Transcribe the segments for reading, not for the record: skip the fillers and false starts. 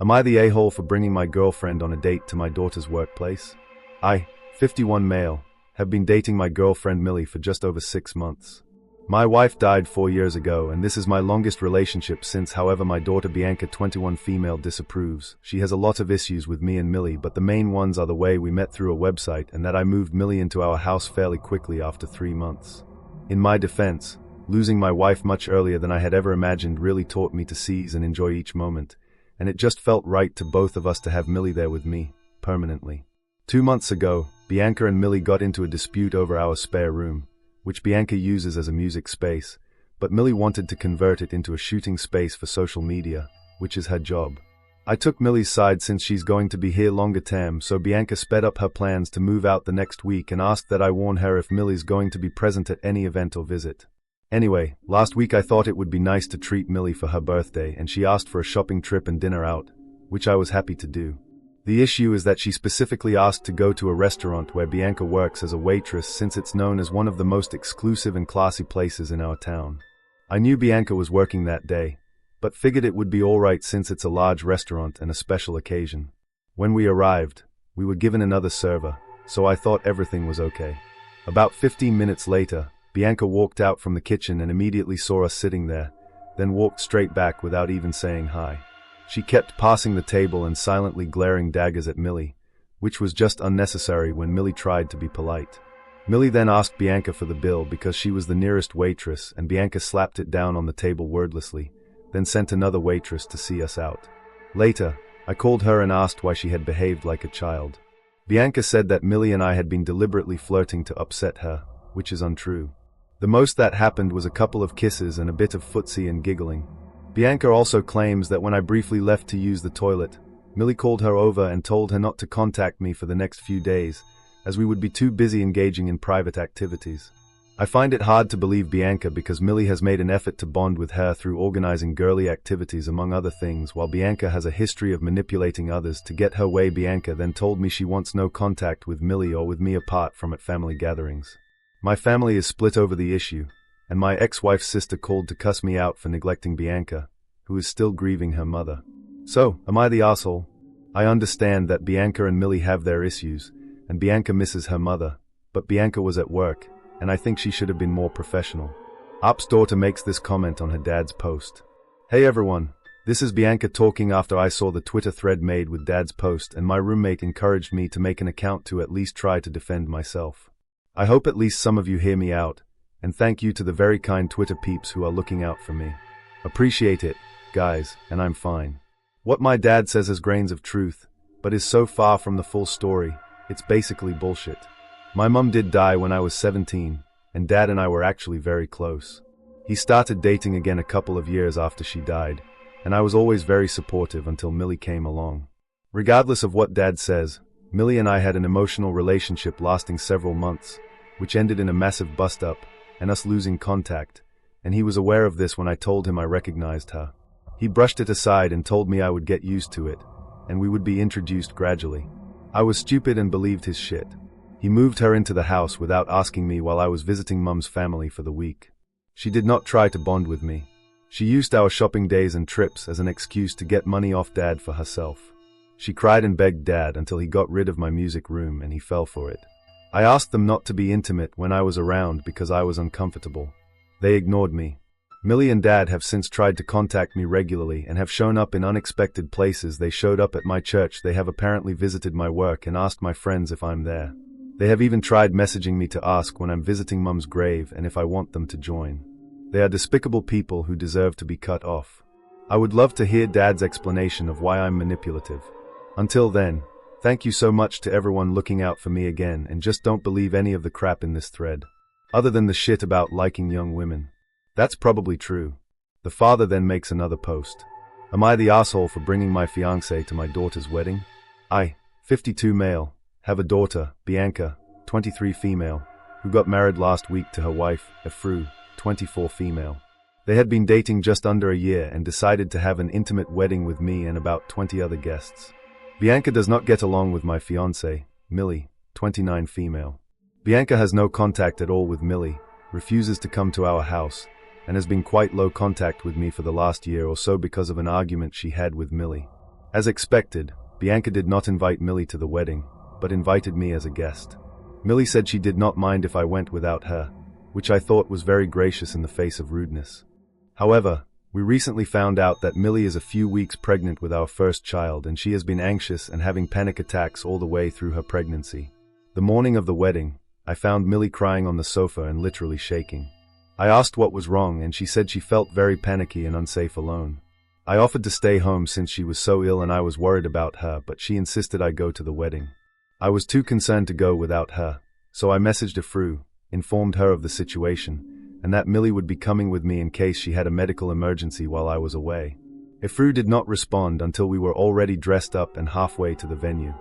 Am I the a-hole for bringing my girlfriend on a date to my daughter's workplace? I, 51 male, have been dating my girlfriend Millie for just over 6 months. My wife died 4 years ago, and this is my longest relationship since. However, my daughter Bianca, 21 female, disapproves. She has a lot of issues with me and Millie, but the main ones are the way we met through a website and that I moved Millie into our house fairly quickly after 3 months. In my defense, losing my wife much earlier than I had ever imagined really taught me to seize and enjoy each moment, and it just felt right to both of us to have Millie there with me, permanently. 2 months ago, Bianca and Millie got into a dispute over our spare room, which Bianca uses as a music space, but Millie wanted to convert it into a shooting space for social media, which is her job. I took Millie's side since she's going to be here longer term, so Bianca sped up her plans to move out the next week and asked that I warn her if Millie's going to be present at any event or visit. Anyway, last week I thought it would be nice to treat Millie for her birthday, and she asked for a shopping trip and dinner out, which I was happy to do. The issue is that she specifically asked to go to a restaurant where Bianca works as a waitress, since it's known as one of the most exclusive and classy places in our town. I knew Bianca was working that day, but figured it would be alright since it's a large restaurant and a special occasion. When we arrived, we were given another server, so I thought everything was okay. About 15 minutes later, Bianca walked out from the kitchen and immediately saw us sitting there, then walked straight back without even saying hi. She kept passing the table and silently glaring daggers at Millie, which was just unnecessary when Millie tried to be polite. Millie then asked Bianca for the bill because she was the nearest waitress, and Bianca slapped it down on the table wordlessly, then sent another waitress to see us out. Later, I called her and asked why she had behaved like a child. Bianca said that Millie and I had been deliberately flirting to upset her, which is untrue. The most that happened was a couple of kisses and a bit of footsie and giggling. Bianca also claims that when I briefly left to use the toilet, Millie called her over and told her not to contact me for the next few days, as we would be too busy engaging in private activities. I find it hard to believe Bianca because Millie has made an effort to bond with her through organizing girly activities among other things, while Bianca has a history of manipulating others to get her way. Bianca then told me she wants no contact with Millie or with me apart from at family gatherings. My family is split over the issue, and my ex-wife's sister called to cuss me out for neglecting Bianca, who is still grieving her mother. So, am I the asshole? I understand that Bianca and Millie have their issues, and Bianca misses her mother, but Bianca was at work, and I think she should have been more professional. Up's daughter makes this comment on her dad's post. Hey everyone, this is Bianca talking after I saw the Twitter thread made with dad's post, and my roommate encouraged me to make an account to at least try to defend myself. I hope at least some of you hear me out, and thank you to the very kind Twitter peeps who are looking out for me. Appreciate it, guys, and I'm fine. What my dad says has grains of truth, but is so far from the full story, it's basically bullshit. My mum did die when I was 17, and dad and I were actually very close. He started dating again a couple of years after she died, and I was always very supportive until Millie came along. Regardless of what dad says, Millie and I had an emotional relationship lasting several months, which ended in a massive bust-up and us losing contact, and he was aware of this when I told him I recognized her. He brushed it aside and told me I would get used to it, and we would be introduced gradually. I was stupid and believed his shit. He moved her into the house without asking me while I was visiting Mum's family for the week. She did not try to bond with me. She used our shopping days and trips as an excuse to get money off dad for herself. She cried and begged dad until he got rid of my music room, and he fell for it. I asked them not to be intimate when I was around because I was uncomfortable. They ignored me. Millie and dad have since tried to contact me regularly and have shown up in unexpected places. They showed up at my church. They have apparently visited my work and asked my friends if I'm there. They have even tried messaging me to ask when I'm visiting Mum's grave and if I want them to join. They are despicable people who deserve to be cut off. I would love to hear dad's explanation of why I'm manipulative. Until then, thank you so much to everyone looking out for me again, and just don't believe any of the crap in this thread. Other than the shit about liking young women. That's probably true. The father then makes another post. Am I the asshole for bringing my fiancé to my daughter's wedding? I, 52 male, have a daughter, Bianca, 23 female, who got married last week to her wife, Efru, 24 female. They had been dating just under a year and decided to have an intimate wedding with me and about 20 other guests. Bianca does not get along with my fiancé, Millie, 29 female. Bianca has no contact at all with Millie, refuses to come to our house, and has been quite low contact with me for the last year or so because of an argument she had with Millie. As expected, Bianca did not invite Millie to the wedding, but invited me as a guest. Millie said she did not mind if I went without her, which I thought was very gracious in the face of rudeness. However, we recently found out that Millie is a few weeks pregnant with our first child, and she has been anxious and having panic attacks all the way through her pregnancy. The morning of the wedding, I found Millie crying on the sofa and literally shaking. I asked what was wrong, and she said she felt very panicky and unsafe alone. I offered to stay home since she was so ill and I was worried about her, but she insisted I go to the wedding. I was too concerned to go without her, so I messaged Afru, informed her of the situation, and that Millie would be coming with me in case she had a medical emergency while I was away. Afru did not respond until we were already dressed up and halfway to the venue.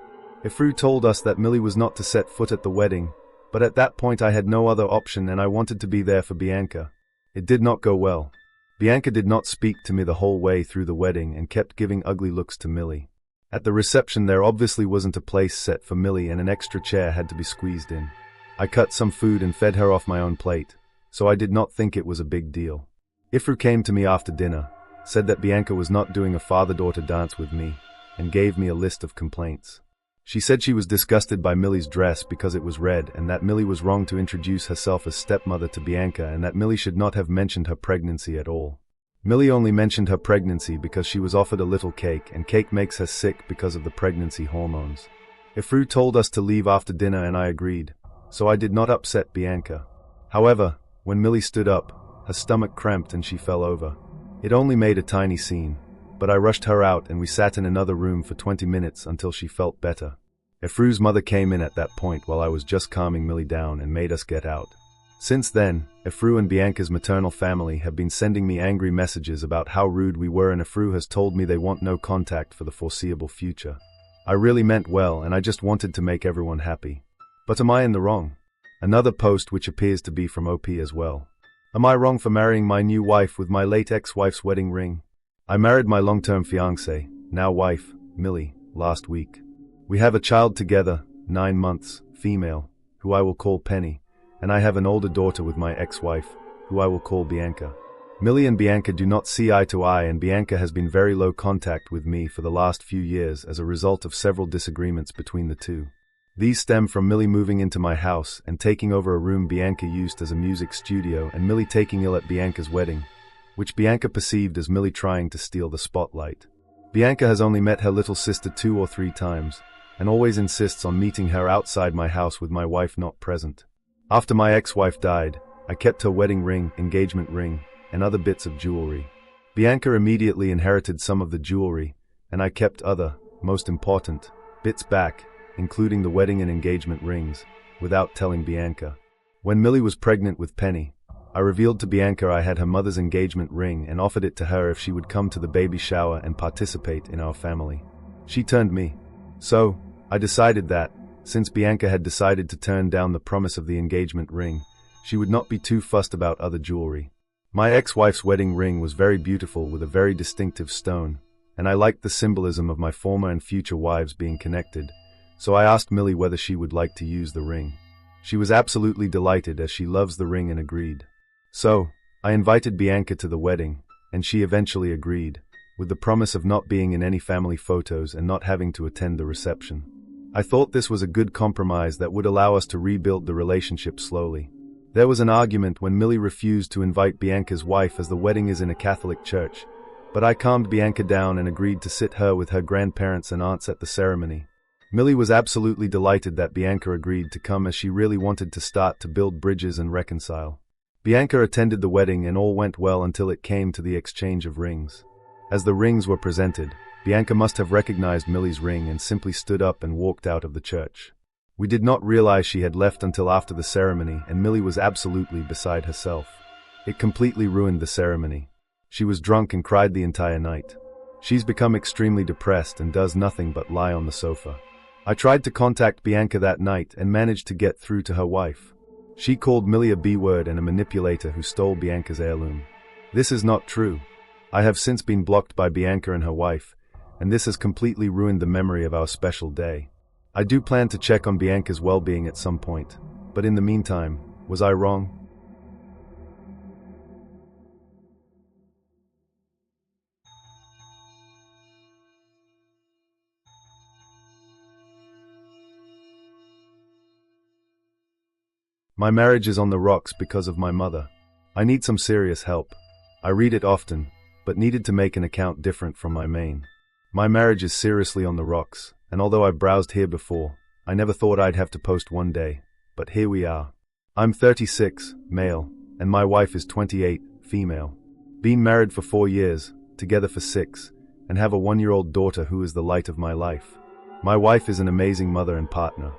Afru told us that Millie was not to set foot at the wedding, but at that point I had no other option and I wanted to be there for Bianca. It did not go well. Bianca did not speak to me the whole way through the wedding and kept giving ugly looks to Millie. At the reception there obviously wasn't a place set for Millie and an extra chair had to be squeezed in. I cut some food and fed her off my own plate, so I did not think it was a big deal. Ifru came to me after dinner, said that Bianca was not doing a father-daughter dance with me, and gave me a list of complaints. She said she was disgusted by Millie's dress because it was red and that Millie was wrong to introduce herself as stepmother to Bianca and that Millie should not have mentioned her pregnancy at all. Millie only mentioned her pregnancy because she was offered a little cake and cake makes her sick because of the pregnancy hormones. Ifru told us to leave after dinner and I agreed, so I did not upset Bianca. However, when Millie stood up, her stomach cramped and she fell over. It only made a tiny scene, but I rushed her out and we sat in another room for 20 minutes until she felt better. Ifru's mother came in at that point while I was just calming Millie down and made us get out. Since then, Ifru and Bianca's maternal family have been sending me angry messages about how rude we were and Ifru has told me they want no contact for the foreseeable future. I really meant well and I just wanted to make everyone happy. But am I in the wrong? Another post which appears to be from OP as well. Am I wrong for marrying my new wife with my late ex-wife's wedding ring? I married my long-term fiancée, now wife, Millie, last week. We have a child together, 9 months, female, who I will call Penny, and I have an older daughter with my ex-wife, who I will call Bianca. Millie and Bianca do not see eye to eye and Bianca has been very low contact with me for the last few years as a result of several disagreements between the two. These stem from Millie moving into my house and taking over a room Bianca used as a music studio and Millie taking ill at Bianca's wedding, which Bianca perceived as Millie trying to steal the spotlight. Bianca has only met her little sister 2 or 3 times, and always insists on meeting her outside my house with my wife not present. After my ex-wife died, I kept her wedding ring, engagement ring, and other bits of jewelry. Bianca immediately inherited some of the jewelry, and I kept other, most important, bits back, including the wedding and engagement rings, without telling Bianca. When Millie was pregnant with Penny, I revealed to Bianca I had her mother's engagement ring and offered it to her if she would come to the baby shower and participate in our family. She turned me. So, I decided that, since Bianca had decided to turn down the promise of the engagement ring, she would not be too fussed about other jewelry. My ex-wife's wedding ring was very beautiful with a very distinctive stone, and I liked the symbolism of my former and future wives being connected, so I asked Millie whether she would like to use the ring. She was absolutely delighted as she loves the ring and agreed. So, I invited Bianca to the wedding, and she eventually agreed, with the promise of not being in any family photos and not having to attend the reception. I thought this was a good compromise that would allow us to rebuild the relationship slowly. There was an argument when Millie refused to invite Bianca's wife as the wedding is in a Catholic church, but I calmed Bianca down and agreed to sit her with her grandparents and aunts at the ceremony. Millie was absolutely delighted that Bianca agreed to come as she really wanted to start to build bridges and reconcile. Bianca attended the wedding and all went well until it came to the exchange of rings. As the rings were presented, Bianca must have recognized Millie's ring and simply stood up and walked out of the church. We did not realize she had left until after the ceremony and Millie was absolutely beside herself. It completely ruined the ceremony. She was drunk and cried the entire night. She's become extremely depressed and does nothing but lie on the sofa. I tried to contact Bianca that night and managed to get through to her wife. She called Millie a B-word and a manipulator who stole Bianca's heirloom. This is not true. I have since been blocked by Bianca and her wife, and this has completely ruined the memory of our special day. I do plan to check on Bianca's well-being at some point, but in the meantime, was I wrong? My marriage is on the rocks because of my mother. I need some serious help. I read it often, but needed to make an account different from my main. My marriage is seriously on the rocks, and although I've browsed here before, I never thought I'd have to post one day, but here we are. I'm 36, male, and my wife is 28, female. Been married for 4 years, together for 6, and have a 1-year-old daughter who is the light of my life. My wife is an amazing mother and partner.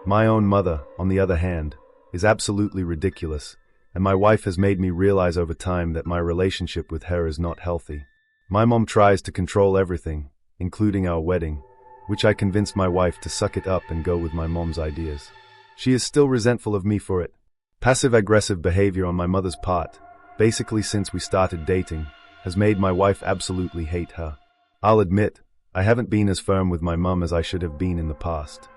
My own mother, on the other hand, is absolutely ridiculous, and my wife has made me realize over time that my relationship with her is not healthy. My mom tries to control everything, including our wedding, which I convinced my wife to suck it up and go with my mom's ideas. She is still resentful of me for it. Passive-aggressive behavior on my mother's part, basically since we started dating, has made my wife absolutely hate her. I'll admit, I haven't been as firm with my mum as I should have been in the past.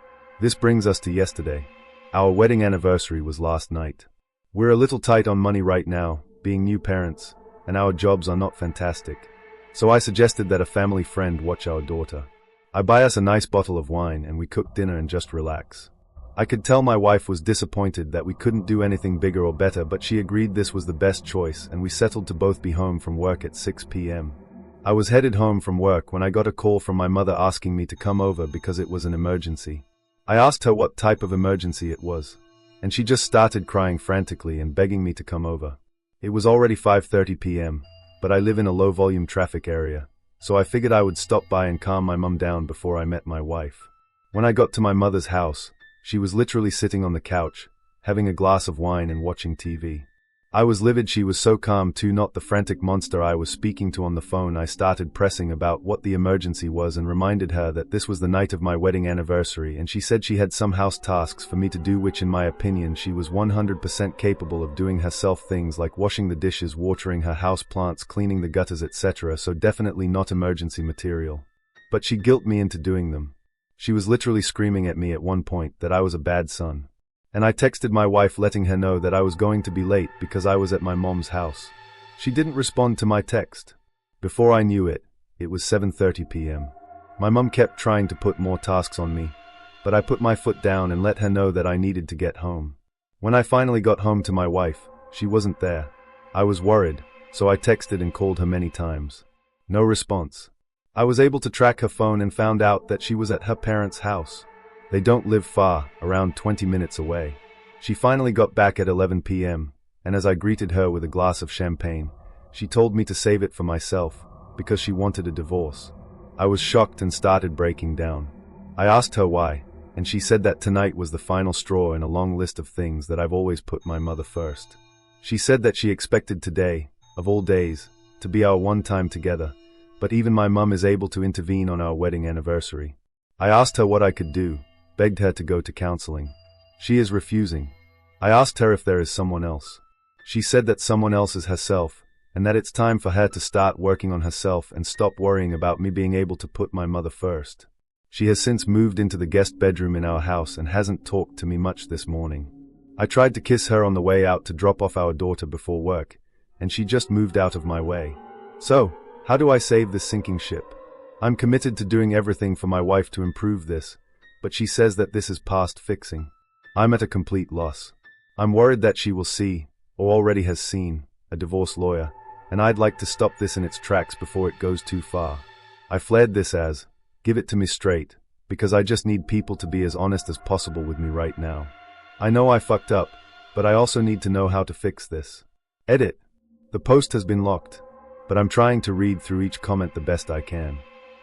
This brings us to yesterday. Our wedding anniversary was last night. We're a little tight on money right now, being new parents, and our jobs are not fantastic. So I suggested that a family friend watch our daughter. I buy us a nice bottle of wine and we cook dinner and just relax. I could tell my wife was disappointed that we couldn't do anything bigger or better, but she agreed this was the best choice and we settled to both be home from work at 6 p.m. I was headed home from work when I got a call from my mother asking me to come over because it was an emergency. I asked her what type of emergency it was, and she just started crying frantically and begging me to come over. It was already 5:30 p.m., but I live in a low-volume traffic area, so I figured I would stop by and calm my mum down before I met my wife. When I got to my mother's house, she was literally sitting on the couch, having a glass of wine and watching TV. I was livid. She was so calm too, not the frantic monster I was speaking to on the phone. I started pressing about what the emergency was and reminded her that this was the night of my wedding anniversary, and she said she had some house tasks for me to do, which in my opinion she was 100% capable of doing herself, things like washing the dishes, watering her house plants, cleaning the gutters, etc., so definitely not emergency material. But she guilted me into doing them. She was literally screaming at me at one point that I was a bad son. And I texted my wife letting her know that I was going to be late because I was at my mom's house. She didn't respond to my text. Before I knew it, it was 7:30 p.m. My mom kept trying to put more tasks on me, but I put my foot down and let her know that I needed to get home. When I finally got home to my wife, she wasn't there. I was worried, so I texted and called her many times. No response. I was able to track her phone and found out that she was at her parents' house. They don't live far, around 20 minutes away. She finally got back at 11 p.m., and as I greeted her with a glass of champagne, she told me to save it for myself, because she wanted a divorce. I was shocked and started breaking down. I asked her why, and she said that tonight was the final straw in a long list of things that I've always put my mother first. She said that she expected today, of all days, to be our one time together, but even my mum is able to intervene on our wedding anniversary. I asked her what I could do, begged her to go to counseling. She is refusing. I asked her if there is someone else. She said that someone else is herself, and that it's time for her to start working on herself and stop worrying about me being able to put my mother first. She has since moved into the guest bedroom in our house and hasn't talked to me much this morning. I tried to kiss her on the way out to drop off our daughter before work, and she just moved out of my way. So, how do I save this sinking ship? I'm committed to doing everything for my wife to improve this, but she says that this is past fixing. I'm at a complete loss. I'm worried that she will see, or already has seen, a divorce lawyer, and I'd like to stop this in its tracks before it goes too far. I flared this as, give it to me straight, because I just need people to be as honest as possible with me right now. I know I fucked up, but I also need to know how to fix this. Edit. The post has been locked, but I'm trying to read through each comment the best I can.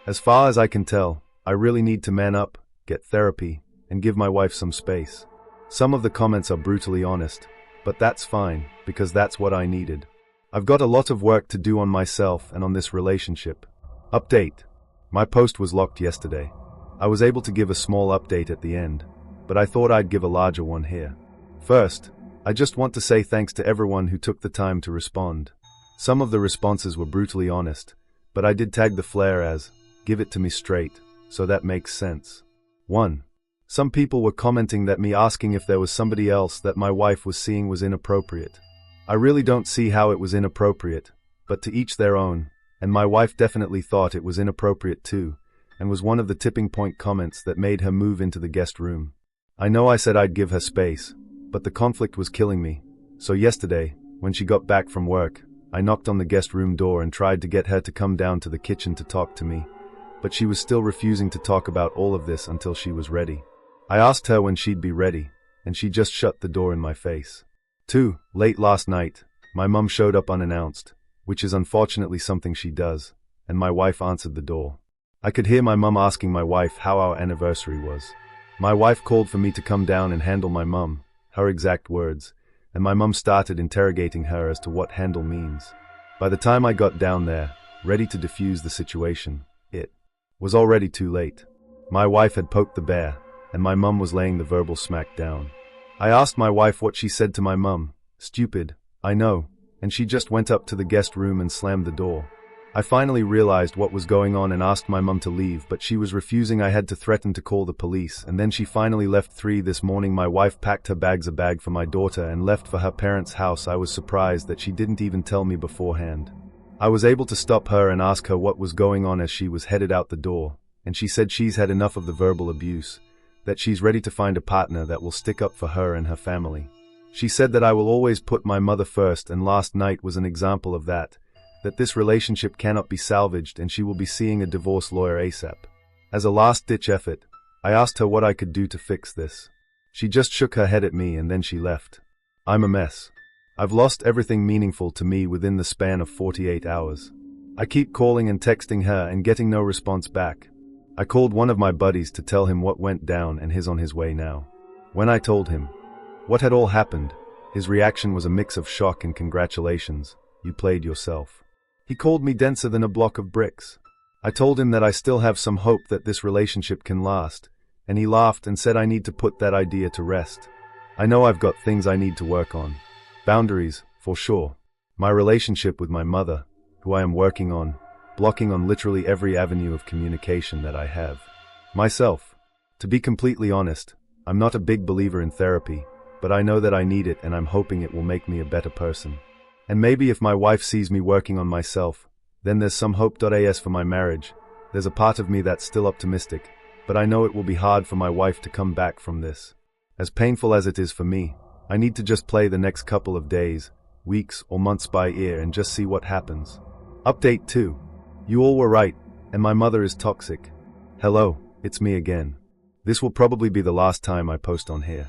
As far as I can tell, I really need to man up, get therapy, and give my wife some space. Some of the comments are brutally honest, but that's fine, because that's what I needed. I've got a lot of work to do on myself and on this relationship. Update. My post was locked yesterday. I was able to give a small update at the end, but I thought I'd give a larger one here. First, I just want to say thanks to everyone who took the time to respond. Some of the responses were brutally honest, but I did tag the flare as, give it to me straight, so that makes sense. 1. Some people were commenting that me asking if there was somebody else that my wife was seeing was inappropriate. I really don't see how it was inappropriate, but to each their own, and my wife definitely thought it was inappropriate too, and was one of the tipping point comments that made her move into the guest room. I know I said I'd give her space, but the conflict was killing me. So yesterday, when she got back from work, I knocked on the guest room door and tried to get her to come down to the kitchen to talk to me, but she was still refusing to talk about all of this until she was ready. I asked her when she'd be ready, and she just shut the door in my face. 2. Late last night, my mum showed up unannounced, which is unfortunately something she does, and my wife answered the door. I could hear my mum asking my wife how our anniversary was. My wife called for me to come down and handle my mum, her exact words, and my mum started interrogating her as to what handle means. By the time I got down there, ready to defuse the situation, it was already too late. My wife had poked the bear, and my mum was laying the verbal smack down. I asked my wife what she said to my mum. Stupid, I know, and she just went up to the guest room and slammed the door. I finally realized what was going on and asked my mum to leave, but she was refusing. I had to threaten to call the police, and then she finally left. 3 this morning my wife packed her bags, a bag for my daughter, and left for her parents' house. I was surprised that she didn't even tell me beforehand. I was able to stop her and ask her what was going on as she was headed out the door, and she said she's had enough of the verbal abuse, that she's ready to find a partner that will stick up for her and her family. She said that I will always put my mother first, and last night was an example of that this relationship cannot be salvaged and she will be seeing a divorce lawyer ASAP. As a last-ditch effort, I asked her what I could do to fix this. She just shook her head at me and then she left. I'm a mess. I've lost everything meaningful to me within the span of 48 hours. I keep calling and texting her and getting no response back. I called one of my buddies to tell him what went down, and he's on his way now. When I told him what had all happened, his reaction was a mix of shock and congratulations. You played yourself. He called me denser than a block of bricks. I told him that I still have some hope that this relationship can last, and he laughed and said I need to put that idea to rest. I know I've got things I need to work on. Boundaries, for sure. My relationship with my mother, who I am working on, blocking on literally every avenue of communication that I have. Myself. To be completely honest, I'm not a big believer in therapy, but I know that I need it and I'm hoping it will make me a better person. And maybe if my wife sees me working on myself, then there's some hope. As for my marriage, there's a part of me that's still optimistic, but I know it will be hard for my wife to come back from this. As painful as it is for me, I need to just play the next couple of days, weeks, or months by ear and just see what happens. Update 2. You all were right, and my mother is toxic. Hello, it's me again. This will probably be the last time I post on here.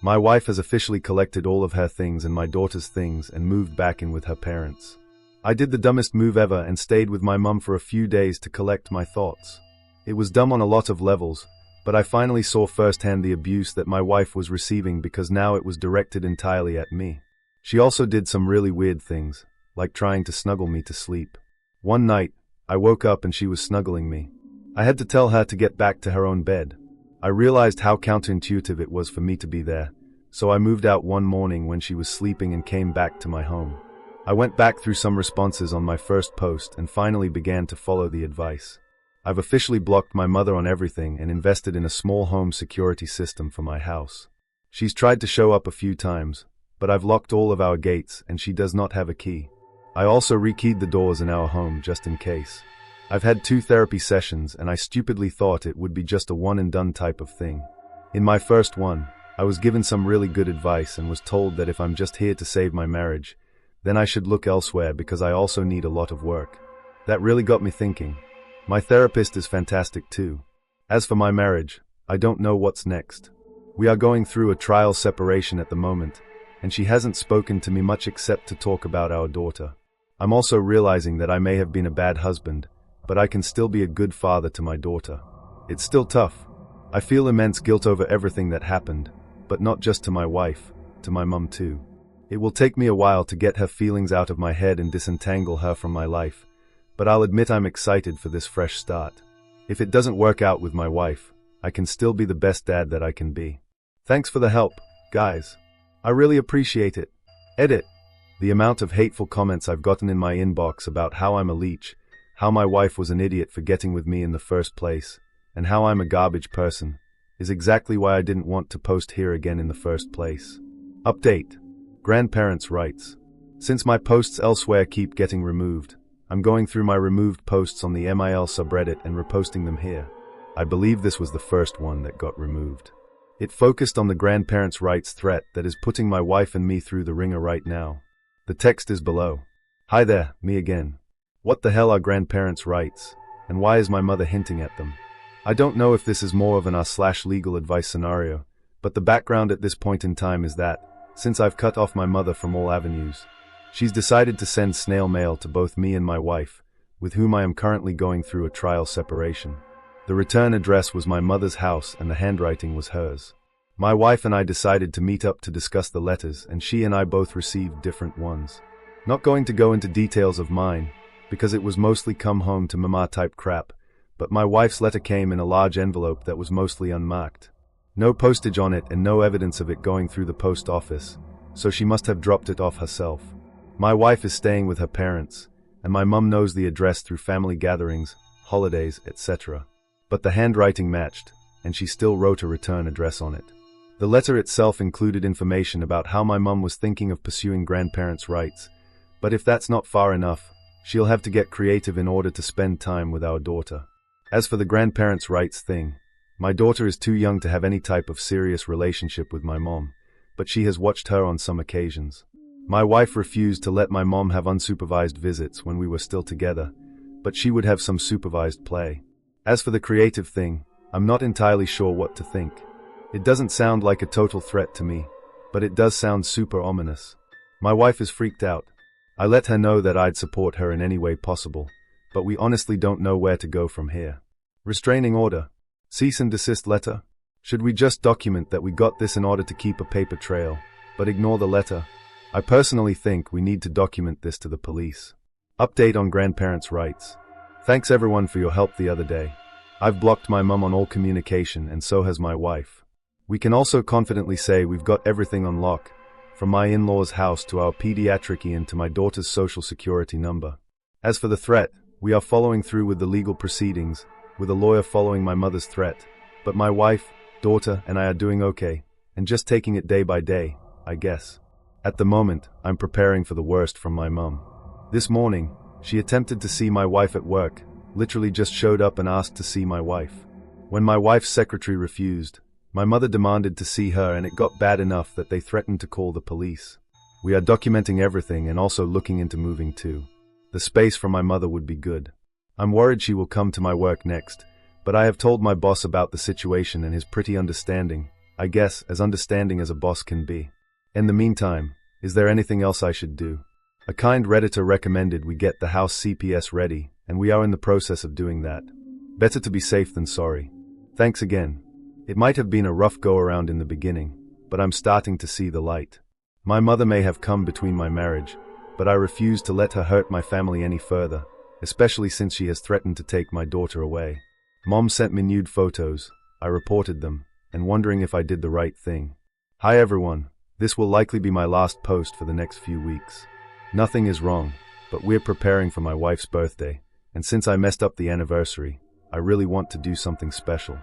My wife has officially collected all of her things and my daughter's things and moved back in with her parents. I did the dumbest move ever and stayed with my mum for a few days to collect my thoughts. It was dumb on a lot of levels, but I finally saw firsthand the abuse that my wife was receiving because now it was directed entirely at me. She also did some really weird things, like trying to snuggle me to sleep. One night, I woke up and she was snuggling me. I had to tell her to get back to her own bed. I realized how counterintuitive it was for me to be there, so I moved out one morning when she was sleeping and came back to my home. I went back through some responses on my first post and finally began to follow the advice. I've officially blocked my mother on everything and invested in a small home security system for my house. She's tried to show up a few times, but I've locked all of our gates and she does not have a key. I also rekeyed the doors in our home just in case. I've had 2 therapy sessions and I stupidly thought it would be just a one and done type of thing. In my first one, I was given some really good advice and was told that if I'm just here to save my marriage, then I should look elsewhere because I also need a lot of work. That really got me thinking. My therapist is fantastic too. As for my marriage, I don't know what's next. We are going through a trial separation at the moment, and she hasn't spoken to me much except to talk about our daughter. I'm also realizing that I may have been a bad husband, but I can still be a good father to my daughter. It's still tough. I feel immense guilt over everything that happened, but not just to my wife, to my mum too. It will take me a while to get her feelings out of my head and disentangle her from my life, but I'll admit I'm excited for this fresh start. If it doesn't work out with my wife, I can still be the best dad that I can be. Thanks for the help, guys. I really appreciate it. Edit. The amount of hateful comments I've gotten in my inbox about how I'm a leech, how my wife was an idiot for getting with me in the first place, and how I'm a garbage person, is exactly why I didn't want to post here again in the first place. Update. Grandparents' rights. Since my posts elsewhere keep getting removed, I'm going through my removed posts on the MIL subreddit and reposting them here. I believe this was the first one that got removed. It focused on the grandparents' rights threat that is putting my wife and me through the ringer right now. The text is below. Hi there, me again. What the hell are grandparents' rights? And why is my mother hinting at them? I don't know if this is more of an r/legal advice scenario, but the background at this point in time is that, since I've cut off my mother from all avenues, she's decided to send snail mail to both me and my wife, with whom I am currently going through a trial separation. The return address was my mother's house and the handwriting was hers. My wife and I decided to meet up to discuss the letters, and she and I both received different ones. Not going to go into details of mine, because it was mostly come home to mama type crap, but my wife's letter came in a large envelope that was mostly unmarked. No postage on it and no evidence of it going through the post office, so she must have dropped it off herself. My wife is staying with her parents, and my mum knows the address through family gatherings, holidays, etc. But the handwriting matched, and she still wrote a return address on it. The letter itself included information about how my mum was thinking of pursuing grandparents' rights, but if that's not far enough, she'll have to get creative in order to spend time with our daughter. As for the grandparents' rights thing, my daughter is too young to have any type of serious relationship with my mom, but she has watched her on some occasions. My wife refused to let my mom have unsupervised visits when we were still together, but she would have some supervised play. As for the creative thing, I'm not entirely sure what to think. It doesn't sound like a total threat to me, but it does sound super ominous. My wife is freaked out. I let her know that I'd support her in any way possible, but we honestly don't know where to go from here. Restraining order? Cease and desist letter? Should we just document that we got this in order to keep a paper trail, but ignore the letter? I personally think we need to document this to the police. Update on grandparents' rights. Thanks everyone for your help the other day. I've blocked my mum on all communication and so has my wife. We can also confidently say we've got everything on lock, from my in-laws' house to our pediatric and to my daughter's social security number. As for the threat, we are following through with the legal proceedings, with a lawyer following my mother's threat. But my wife, daughter, and I are doing okay, and just taking it day by day, I guess. At the moment, I'm preparing for the worst from my mum. This morning, she attempted to see my wife at work, literally just showed up and asked to see my wife. When my wife's secretary refused, my mother demanded to see her and it got bad enough that they threatened to call the police. We are documenting everything and also looking into moving too. The space for my mother would be good. I'm worried she will come to my work next, but I have told my boss about the situation and he's pretty understanding, I guess as understanding as a boss can be. In the meantime, is there anything else I should do? A kind Redditor recommended we get the house CPS ready, and we are in the process of doing that. Better to be safe than sorry. Thanks again. It might have been a rough go-around in the beginning, but I'm starting to see the light. My mother may have come between my marriage, but I refuse to let her hurt my family any further, especially since she has threatened to take my daughter away. Mom sent me nude photos, I reported them, and wondering if I did the right thing. Hi everyone, this will likely be my last post for the next few weeks. Nothing is wrong, but we're preparing for my wife's birthday, and since I messed up the anniversary, I really want to do something special.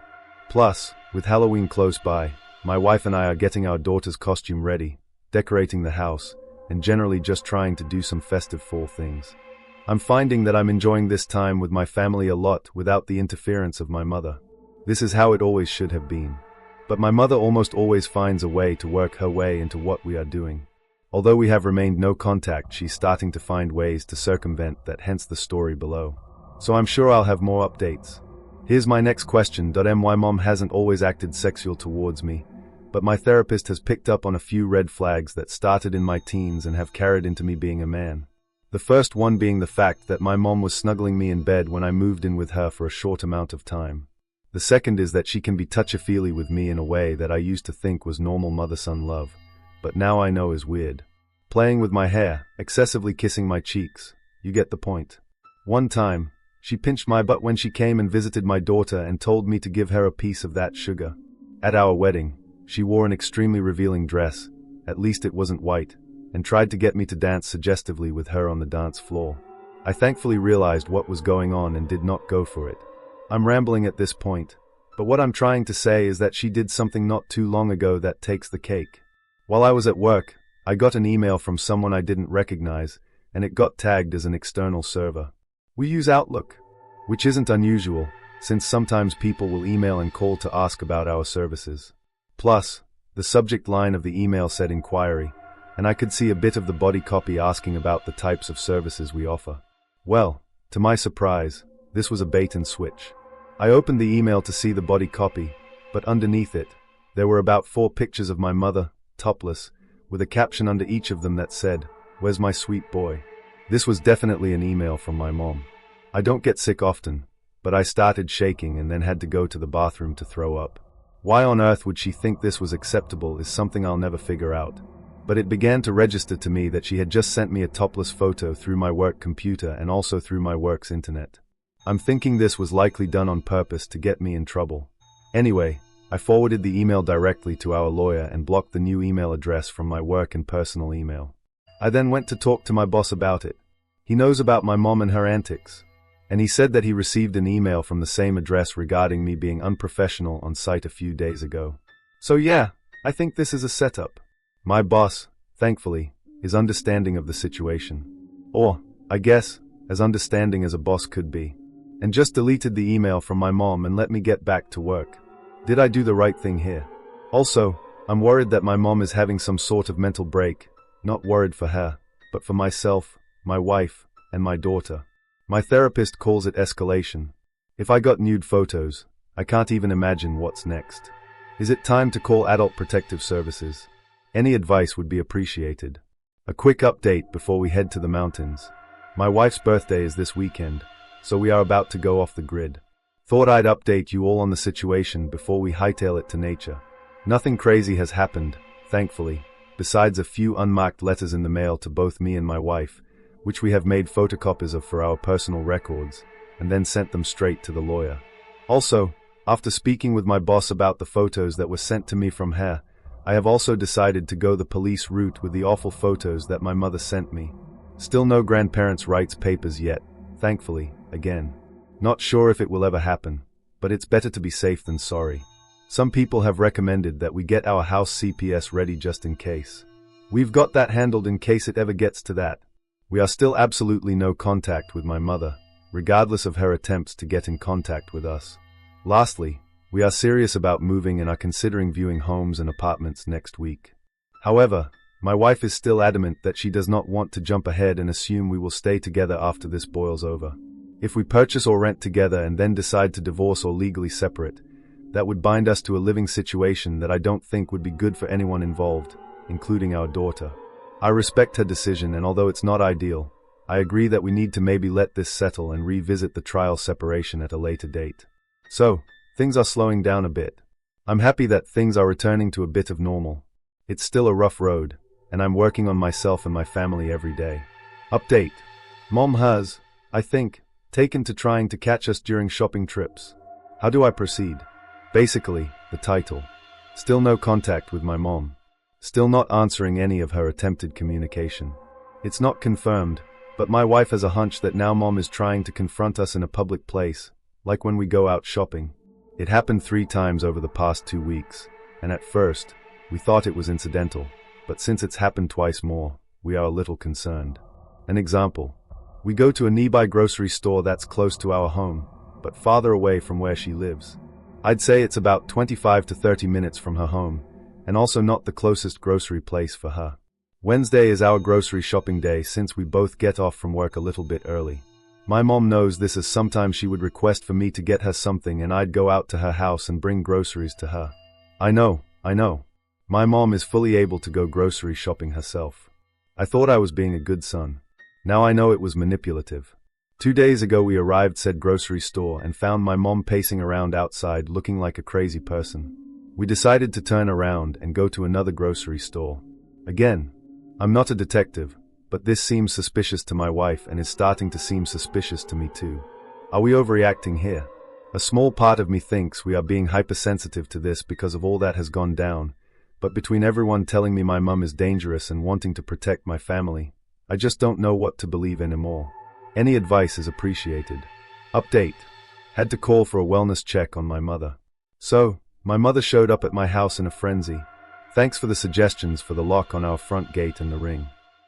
Plus, with Halloween close by, my wife and I are getting our daughter's costume ready, decorating the house, and generally just trying to do some festive fall things. I'm finding that I'm enjoying this time with my family a lot without the interference of my mother. This is how it always should have been. But my mother almost always finds a way to work her way into what we are doing. Although we have remained no contact, she's starting to find ways to circumvent that, hence the story below. So I'm sure I'll have more updates. Here's my next question. My mom hasn't always acted sexual towards me, but my therapist has picked up on a few red flags that started in my teens and have carried into me being a man. The first one being the fact that my mom was snuggling me in bed when I moved in with her for a short amount of time. The second is that she can be touchy-feely with me in a way that I used to think was normal mother-son love, but now I know is weird. Playing with my hair, excessively kissing my cheeks. You get the point. One time, she pinched my butt when she came and visited my daughter and told me to give her a piece of that sugar. At our wedding, she wore an extremely revealing dress, at least it wasn't white, and tried to get me to dance suggestively with her on the dance floor. I thankfully realized what was going on and did not go for it. I'm rambling at this point, but what I'm trying to say is that she did something not too long ago that takes the cake. While I was at work, I got an email from someone I didn't recognize, and it got tagged as an external server. We use Outlook, which isn't unusual, since sometimes people will email and call to ask about our services. Plus, the subject line of the email said inquiry, and I could see a bit of the body copy asking about the types of services we offer. Well, to my surprise, this was a bait and switch. I opened the email to see the body copy, but underneath it, there were about 4 pictures of my mother, topless, with a caption under each of them that said, "Where's my sweet boy?" This was definitely an email from my mom. I don't get sick often, but I started shaking and then had to go to the bathroom to throw up. Why on earth would she think this was acceptable is something I'll never figure out. But it began to register to me that she had just sent me a topless photo through my work computer and also through my work's internet. I'm thinking this was likely done on purpose to get me in trouble. Anyway, I forwarded the email directly to our lawyer and blocked the new email address from my work and personal email. I then went to talk to my boss about it. He knows about my mom and her antics, and he said that he received an email from the same address regarding me being unprofessional on site a few days ago. So yeah, I think this is a setup. My boss, thankfully, is understanding of the situation. Or, I guess, as understanding as a boss could be. And just deleted the email from my mom and let me get back to work. Did I do the right thing here? Also, I'm worried that my mom is having some sort of mental break. Not worried for her, but for myself, my wife, and my daughter. My therapist calls it escalation. If I got nude photos, I can't even imagine what's next. Is it time to call Adult Protective Services? Any advice would be appreciated. A quick update before we head to the mountains. My wife's birthday is this weekend, so we are about to go off the grid. Thought I'd update you all on the situation before we hightail it to nature. Nothing crazy has happened, thankfully, besides a few unmarked letters in the mail to both me and my wife, which we have made photocopies of for our personal records, and then sent them straight to the lawyer. Also, after speaking with my boss about the photos that were sent to me from her, I have also decided to go the police route with the awful photos that my mother sent me. Still no grandparents' rights papers yet, thankfully, again. Not sure if it will ever happen, but it's better to be safe than sorry. Some people have recommended that we get our house CPS ready just in case. We've got that handled in case it ever gets to that. We are still absolutely no contact with my mother, regardless of her attempts to get in contact with us. Lastly, we are serious about moving and are considering viewing homes and apartments next week. However, my wife is still adamant that she does not want to jump ahead and assume we will stay together after this boils over. If we purchase or rent together and then decide to divorce or legally separate, that would bind us to a living situation that I don't think would be good for anyone involved, including our daughter. I respect her decision, and although it's not ideal, I agree that we need to maybe let this settle and revisit the trial separation at a later date. So, things are slowing down a bit. I'm happy that things are returning to a bit of normal. It's still a rough road, and I'm working on myself and my family every day. Update. Mom has, I think, taken to trying to catch us during shopping trips. How do I proceed? Basically, the title. Still no contact with my mom. Still not answering any of her attempted communication. It's not confirmed, but my wife has a hunch that now mom is trying to confront us in a public place, like when we go out shopping. It happened 3 times over the past 2 weeks, and at first, we thought it was incidental, but since it's happened twice more, we are a little concerned. An example. We go to a nearby grocery store that's close to our home, but farther away from where she lives. I'd say it's about 25 to 30 minutes from her home, and also not the closest grocery place for her. Wednesday is our grocery shopping day since we both get off from work a little bit early. My mom knows this, as sometimes she would request for me to get her something and I'd go out to her house and bring groceries to her. I know. My mom is fully able to go grocery shopping herself. I thought I was being a good son. Now I know it was manipulative. 2 days ago we arrived said grocery store and found my mom pacing around outside looking like a crazy person. We decided to turn around and go to another grocery store. Again, I'm not a detective, but this seems suspicious to my wife and is starting to seem suspicious to me too. Are we overreacting here? A small part of me thinks we are being hypersensitive to this because of all that has gone down, but between everyone telling me my mum is dangerous and wanting to protect my family, I just don't know what to believe anymore. Any advice is appreciated. Update. Had to call for a wellness check on my mother. So, my mother showed up at my house in a frenzy. Thanks for the suggestions for the lock on our front gate and the ring.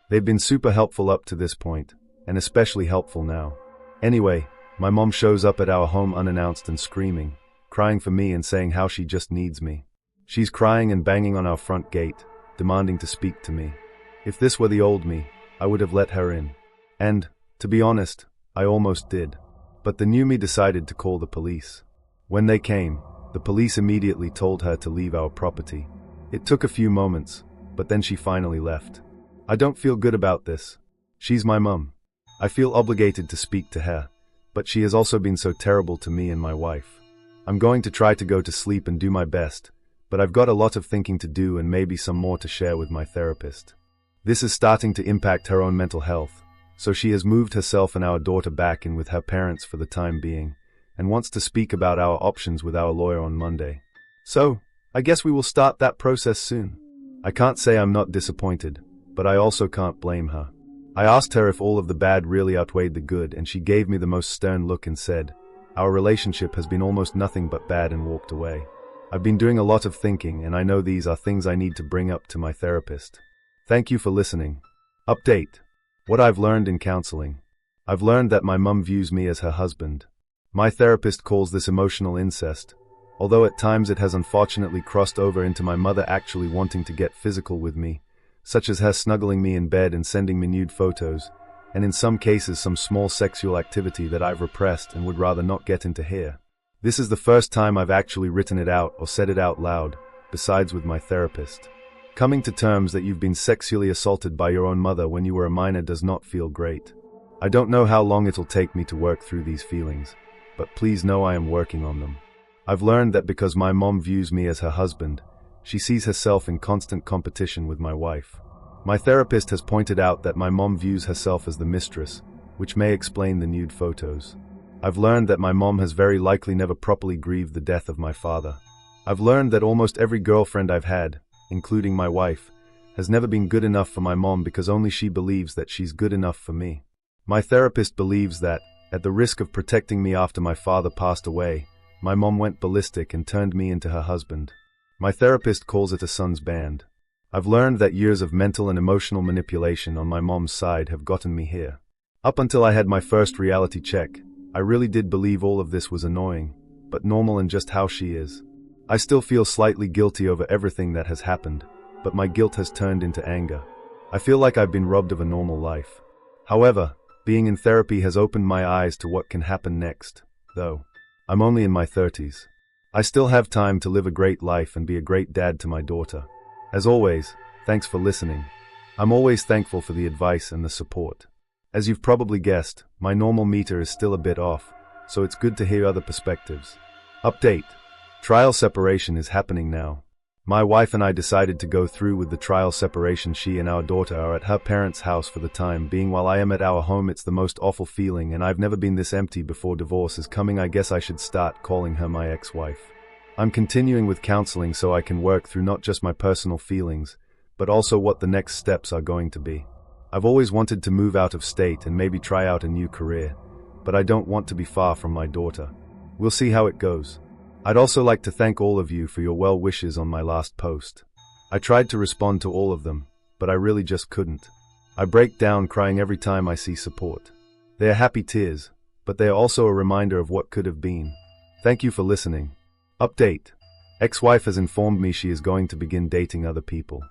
They've been super helpful up to this point, and especially helpful now. Anyway, my mom shows up at our home unannounced and screaming, crying for me and saying how she just needs me. She's crying and banging on our front gate, demanding to speak to me. If this were the old me, I would have let her in. And, to be honest, I almost did. But the new me decided to call the police. When they came, the police immediately told her to leave our property. It took a few moments, but then she finally left. I don't feel good about this. She's my mum. I feel obligated to speak to her, but she has also been so terrible to me and my wife. I'm going to try to go to sleep and do my best, but I've got a lot of thinking to do and maybe some more to share with my therapist. This is starting to impact her own mental health, so she has moved herself and our daughter back in with her parents for the time being, and wants to speak about our options with our lawyer on Monday. So, I guess we will start that process soon. I can't say I'm not disappointed, but I also can't blame her. I asked her if all of the bad really outweighed the good, and she gave me the most stern look and said, "Our relationship has been almost nothing but bad," and walked away. I've been doing a lot of thinking, and I know these are things I need to bring up to my therapist. Thank you for listening. Update. What I've learned in counseling. I've learned that my mum views me as her husband. My therapist calls this emotional incest, although at times it has unfortunately crossed over into my mother actually wanting to get physical with me, such as her snuggling me in bed and sending me nude photos, and in some cases some small sexual activity that I've repressed and would rather not get into here. This is the first time I've actually written it out or said it out loud, besides with my therapist. Coming to terms that you've been sexually assaulted by your own mother when you were a minor does not feel great. I don't know how long it'll take me to work through these feelings, but please know I am working on them. I've learned that because my mom views me as her husband, she sees herself in constant competition with my wife. My therapist has pointed out that my mom views herself as the mistress, which may explain the nude photos. I've learned that my mom has very likely never properly grieved the death of my father. I've learned that almost every girlfriend I've had, including my wife, has never been good enough for my mom because only she believes that she's good enough for me. My therapist believes that, at the risk of protecting me after my father passed away, my mom went ballistic and turned me into her husband. My therapist calls it a son's band. I've learned that years of mental and emotional manipulation on my mom's side have gotten me here. Up until I had my first reality check, I really did believe all of this was annoying, but normal and just how she is. I still feel slightly guilty over everything that has happened, but my guilt has turned into anger. I feel like I've been robbed of a normal life. However, being in therapy has opened my eyes to what can happen next, though. I'm only in my 30s. I still have time to live a great life and be a great dad to my daughter. As always, thanks for listening. I'm always thankful for the advice and the support. As you've probably guessed, my normal meter is still a bit off, so it's good to hear other perspectives. Update. Trial separation is happening now. My wife and I decided to go through with the trial separation. She and our daughter are at her parents' house for the time being while I am at our home. It's the most awful feeling, and I've never been this empty before. Divorce is coming. I guess I should start calling her my ex-wife. I'm continuing with counseling so I can work through not just my personal feelings, but also what the next steps are going to be. I've always wanted to move out of state and maybe try out a new career, but I don't want to be far from my daughter. We'll see how it goes. I'd also like to thank all of you for your well wishes on my last post. I tried to respond to all of them, but I really just couldn't. I break down crying every time I see support. They are happy tears, but they are also a reminder of what could have been. Thank you for listening. Update. Ex-wife has informed me she is going to begin dating other people.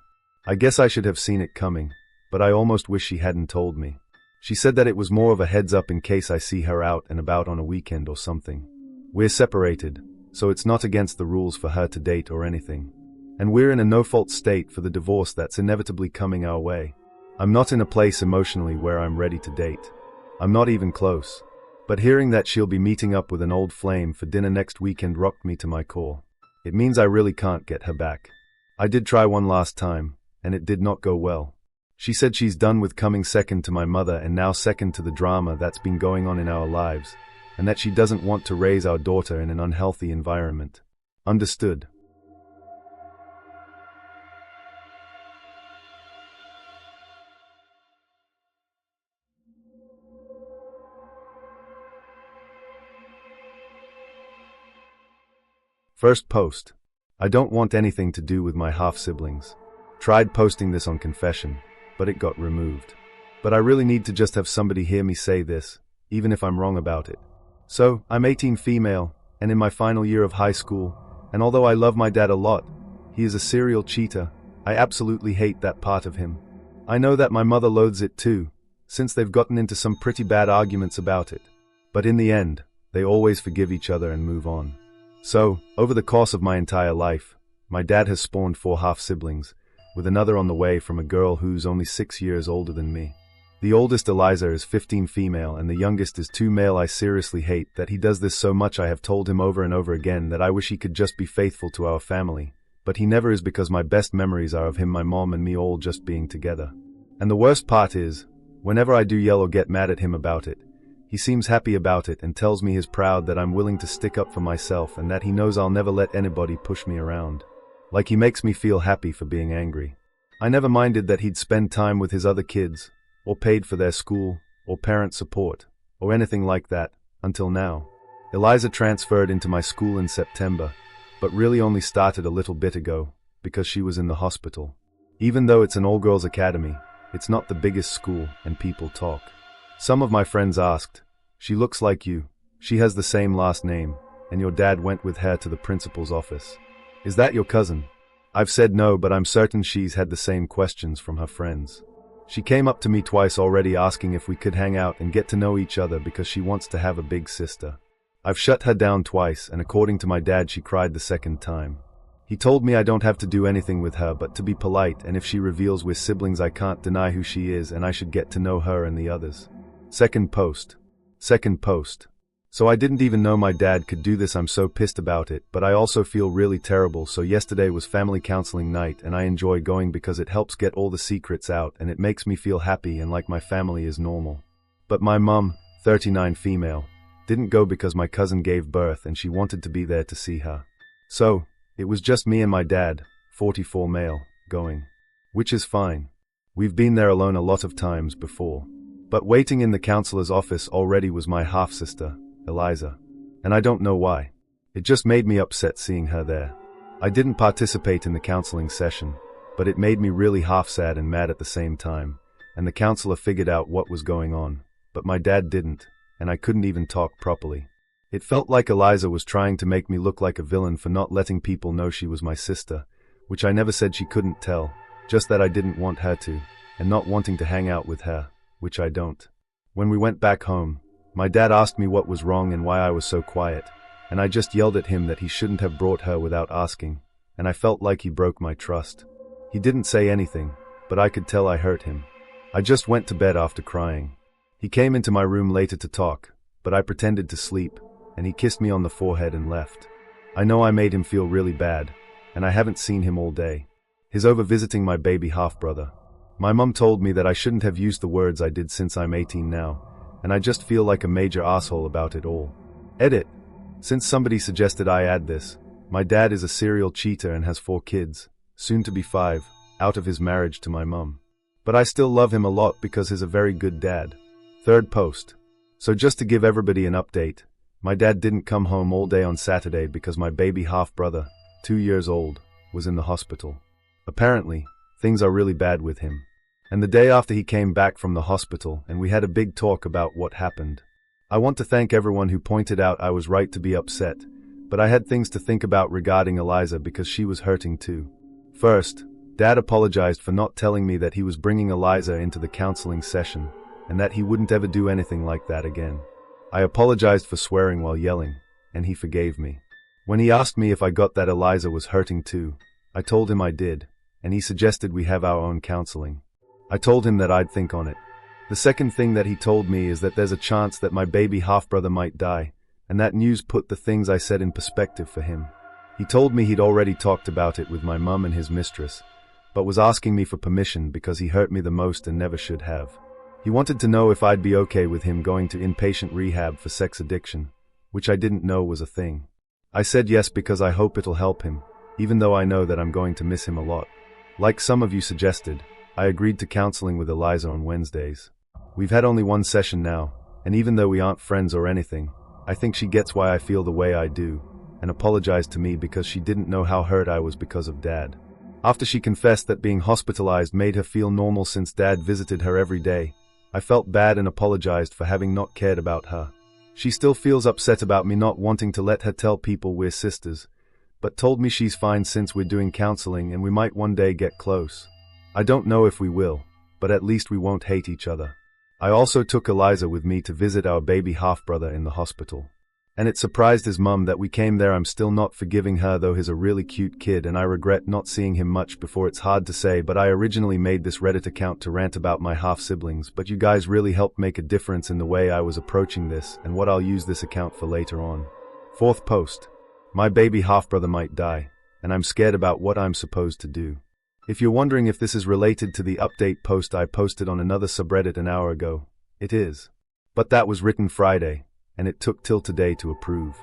I guess I should have seen it coming, but I almost wish she hadn't told me. She said that it was more of a heads up in case I see her out and about on a weekend or something. We're separated, so it's not against the rules for her to date or anything. And we're in a no-fault state for the divorce that's inevitably coming our way. I'm not in a place emotionally where I'm ready to date. I'm not even close. But hearing that she'll be meeting up with an old flame for dinner next weekend rocked me to my core. It means I really can't get her back. I did try one last time, and it did not go well. She said she's done with coming second to my mother and now second to the drama that's been going on in our lives, and that she doesn't want to raise our daughter in an unhealthy environment. Understood. First post. I don't want anything to do with my half-siblings. Tried posting this on Confession, but it got removed. But I really need to just have somebody hear me say this, even if I'm wrong about it. So, I'm 18 female, and in my final year of high school, and although I love my dad a lot, He is a serial cheater. I absolutely hate that part of him. I know that my mother loathes it too, since they've gotten into some pretty bad arguments about it. But in the end, they always forgive each other and move on. So, over the course of my entire life, my dad has spawned 4 half-siblings, with another on the way from a girl who's only 6 years older than me. The oldest, Eliza, is 15 female, and the youngest is 2 male. I seriously hate that he does this so much. I have told him over and over again that I wish he could just be faithful to our family, but he never is, because my best memories are of him, my mom, and me all just being together. And the worst part is, whenever I do yell or get mad at him about it, he seems happy about it and tells me he's proud that I'm willing to stick up for myself and that he knows I'll never let anybody push me around. Like he makes me feel happy for being angry. I never minded that he'd spend time with his other kids, or paid for their school, or parent support, or anything like that, until now. Eliza transferred into my school in September, but really only started a little bit ago, because she was in the hospital. Even though it's an all-girls academy, it's not the biggest school, and people talk. Some of my friends asked, "She looks like you, she has the same last name, and your dad went with her to the principal's office. Is that your cousin?" I've said no, but I'm certain she's had the same questions from her friends. She came up to me twice already asking if we could hang out and get to know each other because she wants to have a big sister. I've shut her down twice, and according to my dad, she cried the second time. He told me I don't have to do anything with her but to be polite, and if she reveals we're siblings I can't deny who she is and I should get to know her and the others. Second post. So I didn't even know my dad could do this. I'm so pissed about it, but I also feel really terrible. So yesterday was family counseling night, and I enjoy going because it helps get all the secrets out and it makes me feel happy and like my family is normal. But my mum, 39 female, didn't go because my cousin gave birth and she wanted to be there to see her. So, it was just me and my dad, 44 male, going. Which is fine. We've been there alone a lot of times before. But waiting in the counselor's office already was my half-sister, Eliza. And I don't know why. It just made me upset seeing her there. I didn't participate in the counseling session, but it made me really half sad and mad at the same time, and the counselor figured out what was going on, but my dad didn't, and I couldn't even talk properly. It felt like Eliza was trying to make me look like a villain for not letting people know she was my sister, which I never said she couldn't tell, just that I didn't want her to, and not wanting to hang out with her, which I don't. When we went back home, my dad asked me what was wrong and why I was so quiet, and I just yelled at him that he shouldn't have brought her without asking, and I felt like he broke my trust. He didn't say anything, but I could tell I hurt him. I just went to bed after crying. He came into my room later to talk, but I pretended to sleep, and he kissed me on the forehead and left. I know I made him feel really bad, and I haven't seen him all day. He's over visiting my baby half-brother. My mum told me that I shouldn't have used the words I did since I'm 18 now, and I just feel like a major asshole about it all. Edit. Since somebody suggested I add this, my dad is a serial cheater and has 4 kids, soon to be 5, out of his marriage to my mum. But I still love him a lot because he's a very good dad. Third post. So just to give everybody an update, my dad didn't come home all day on Saturday because my baby half-brother, 2 years old, was in the hospital. Apparently, things are really bad with him. And the day after he came back from the hospital and we had a big talk about what happened. I want to thank everyone who pointed out I was right to be upset, but I had things to think about regarding Eliza because she was hurting too. First, Dad apologized for not telling me that he was bringing Eliza into the counseling session, and that he wouldn't ever do anything like that again. I apologized for swearing while yelling, and he forgave me. When he asked me if I got that Eliza was hurting too, I told him I did, and he suggested we have our own counseling. I told him that I'd think on it. The second thing that he told me is that there's a chance that my baby half-brother might die, and that news put the things I said in perspective for him. He told me he'd already talked about it with my mum and his mistress, but was asking me for permission because he hurt me the most and never should have. He wanted to know if I'd be okay with him going to inpatient rehab for sex addiction, which I didn't know was a thing. I said yes because I hope it'll help him, even though I know that I'm going to miss him a lot. Like some of you suggested, I agreed to counseling with Eliza on Wednesdays. We've had only one session now, and even though we aren't friends or anything, I think she gets why I feel the way I do, and apologized to me because she didn't know how hurt I was because of Dad. After she confessed that being hospitalized made her feel normal since Dad visited her every day, I felt bad and apologized for having not cared about her. She still feels upset about me not wanting to let her tell people we're sisters, but told me she's fine since we're doing counseling and we might one day get close. I don't know if we will, but at least we won't hate each other. I also took Eliza with me to visit our baby half-brother in the hospital. And it surprised his mum that we came there. I'm still not forgiving her, though he's a really cute kid and I regret not seeing him much before. It's hard to say, but I originally made this Reddit account to rant about my half-siblings, but you guys really helped make a difference in the way I was approaching this and what I'll use this account for later on. 4th post. My baby half-brother might die, and I'm scared about what I'm supposed to do. If you're wondering if this is related to the update post I posted on another subreddit an hour ago, it is. But that was written Friday, and it took till today to approve.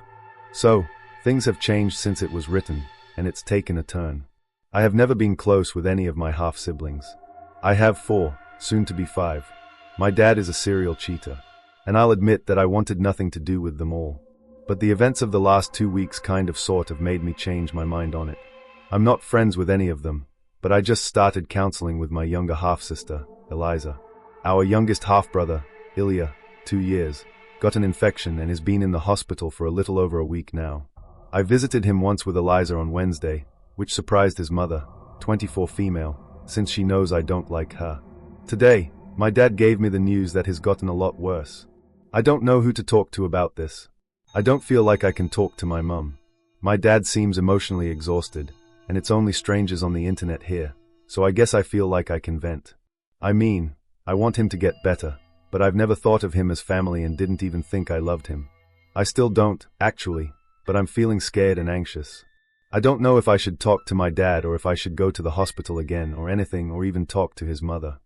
So, things have changed since it was written, and it's taken a turn. I have never been close with any of my half-siblings. I have 4, soon to be 5. My dad is a serial cheater, and I'll admit that I wanted nothing to do with them all. But the events of the last 2 weeks kind of sort of made me change my mind on it. I'm not friends with any of them, but I just started counseling with my younger half-sister, Eliza. Our youngest half-brother, Ilya, 2 years, got an infection and has been in the hospital for a little over a week now. I visited him once with Eliza on Wednesday, which surprised his mother, 24 female, since she knows I don't like her. Today, my dad gave me the news that he's gotten a lot worse. I don't know who to talk to about this. I don't feel like I can talk to my mum. My dad seems emotionally exhausted, and it's only strangers on the internet here, so I guess I feel like I can vent. I mean, I want him to get better, but I've never thought of him as family and didn't even think I loved him. I still don't, actually, but I'm feeling scared and anxious. I don't know if I should talk to my dad or if I should go to the hospital again or anything, or even talk to his mother.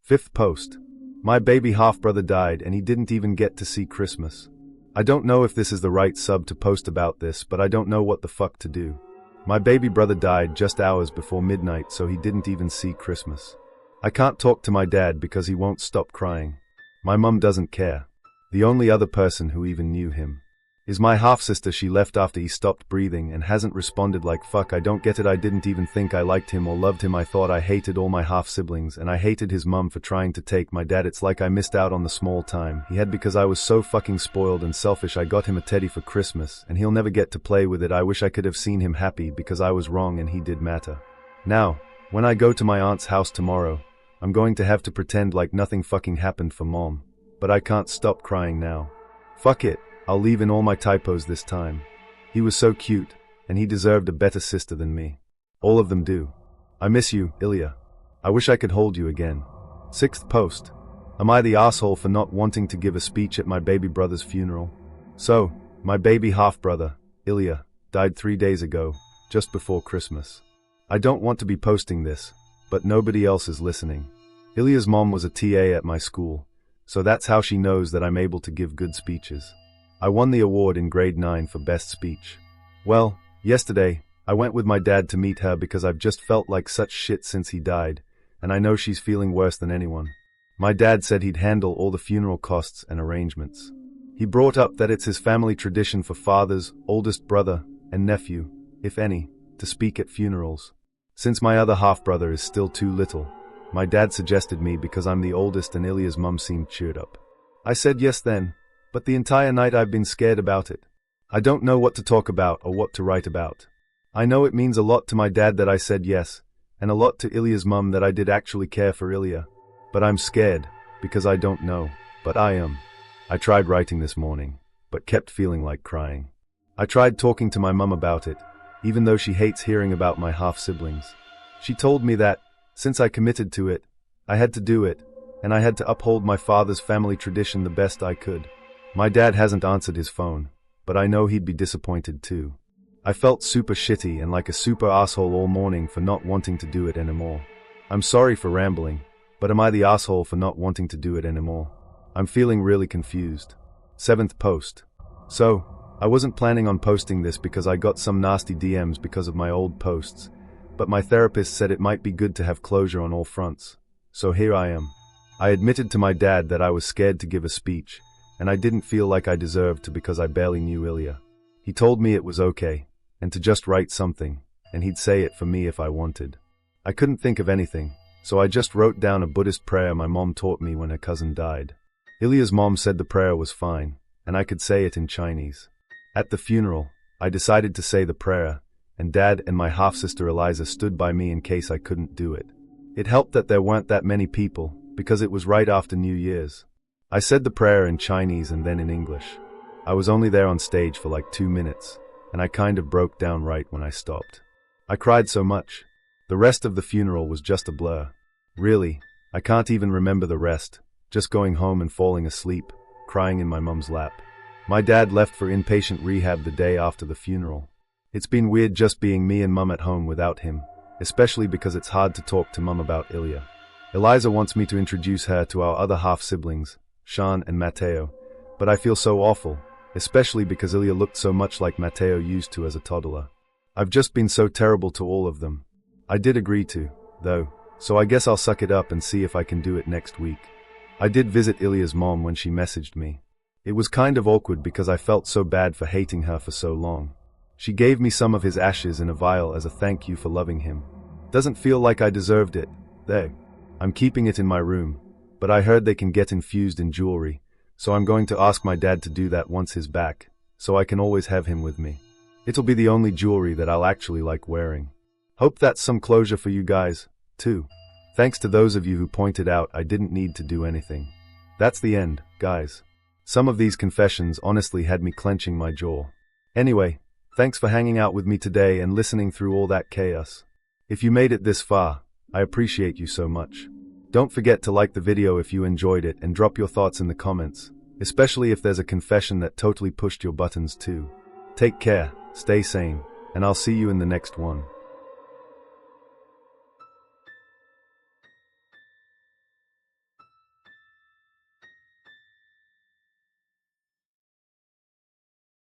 5th post. My baby half-brother died and he didn't even get to see Christmas. I don't know if this is the right sub to post about this, but I don't know what the fuck to do. My baby brother died just hours before midnight, so he didn't even see Christmas. I can't talk to my dad because he won't stop crying. My mum doesn't care. The only other person who even knew him is my half-sister. She left after he stopped breathing and hasn't responded. Like fuck, I don't get it. I didn't even think I liked him or loved him. I thought I hated all my half-siblings and I hated his mum for trying to take my dad. It's like I missed out on the small time he had because I was so fucking spoiled and selfish. I got him a teddy for Christmas and he'll never get to play with it. I wish I could have seen him happy because I was wrong and he did matter. Now, when I go to my aunt's house tomorrow, I'm going to have to pretend like nothing fucking happened for mom. But I can't stop crying now. Fuck it, I'll leave in all my typos this time. He was so cute, and he deserved a better sister than me. All of them do. I miss you, Ilya. I wish I could hold you again. 6th post. Am I the asshole for not wanting to give a speech at my baby brother's funeral? So, my baby half-brother, Ilya, died 3 days ago, just before Christmas. I don't want to be posting this, but nobody else is listening. Ilya's mom was a TA at my school, so that's how she knows that I'm able to give good speeches. I won the award in grade 9 for best speech. Well, yesterday, I went with my dad to meet her because I've just felt like such shit since he died, and I know she's feeling worse than anyone. My dad said he'd handle all the funeral costs and arrangements. He brought up that it's his family tradition for fathers, oldest brother, and nephew, if any, to speak at funerals. Since my other half-brother is still too little, my dad suggested me because I'm the oldest and Ilya's mum seemed cheered up. I said yes then, but the entire night I've been scared about it. I don't know what to talk about or what to write about. I know it means a lot to my dad that I said yes, and a lot to Ilya's mum that I did actually care for Ilya. But I'm scared, because I don't know, but I am. I tried writing this morning, but kept feeling like crying. I tried talking to my mum about it, even though she hates hearing about my half-siblings. She told me that, since I committed to it, I had to do it, and I had to uphold my father's family tradition the best I could. My dad hasn't answered his phone, but I know he'd be disappointed too. I felt super shitty and like a super asshole all morning for not wanting to do it anymore. I'm sorry for rambling, but am I the asshole for not wanting to do it anymore? I'm feeling really confused. 7th post. So, I wasn't planning on posting this because I got some nasty DMs because of my old posts, but my therapist said it might be good to have closure on all fronts. So here I am. I admitted to my dad that I was scared to give a speech, and I didn't feel like I deserved to because I barely knew Ilya. He told me it was okay, and to just write something, and he'd say it for me if I wanted. I couldn't think of anything, so I just wrote down a Buddhist prayer my mom taught me when her cousin died. Ilya's mom said the prayer was fine, and I could say it in Chinese. At the funeral, I decided to say the prayer, and Dad and my half-sister Eliza stood by me in case I couldn't do it. It helped that there weren't that many people, because it was right after New Year's. I said the prayer in Chinese and then in English. I was only there on stage for like 2 minutes, and I kind of broke down right when I stopped. I cried so much. The rest of the funeral was just a blur. Really, I can't even remember the rest, just going home and falling asleep, crying in my mum's lap. My dad left for inpatient rehab the day after the funeral. It's been weird just being me and Mum at home without him, especially because it's hard to talk to Mum about Ilya. Eliza wants me to introduce her to our other half-siblings, Sean and Matteo, but I feel so awful, especially because Ilya looked so much like Matteo used to as a toddler. I've just been so terrible to all of them. I did agree to, though, so I guess I'll suck it up and see if I can do it next week. I did visit Ilya's mom when she messaged me. It was kind of awkward because I felt so bad for hating her for so long. She gave me some of his ashes in a vial as a thank you for loving him. Doesn't feel like I deserved it, though. I'm keeping it in my room, but I heard they can get infused in jewelry, so I'm going to ask my dad to do that once he's back, so I can always have him with me. It'll be the only jewelry that I'll actually like wearing. Hope that's some closure for you guys, too. Thanks to those of you who pointed out I didn't need to do anything. That's the end, guys. Some of these confessions honestly had me clenching my jaw. Anyway, thanks for hanging out with me today and listening through all that chaos. If you made it this far, I appreciate you so much. Don't forget to like the video if you enjoyed it and drop your thoughts in the comments, especially if there's a confession that totally pushed your buttons too. Take care, stay sane, and I'll see you in the next one.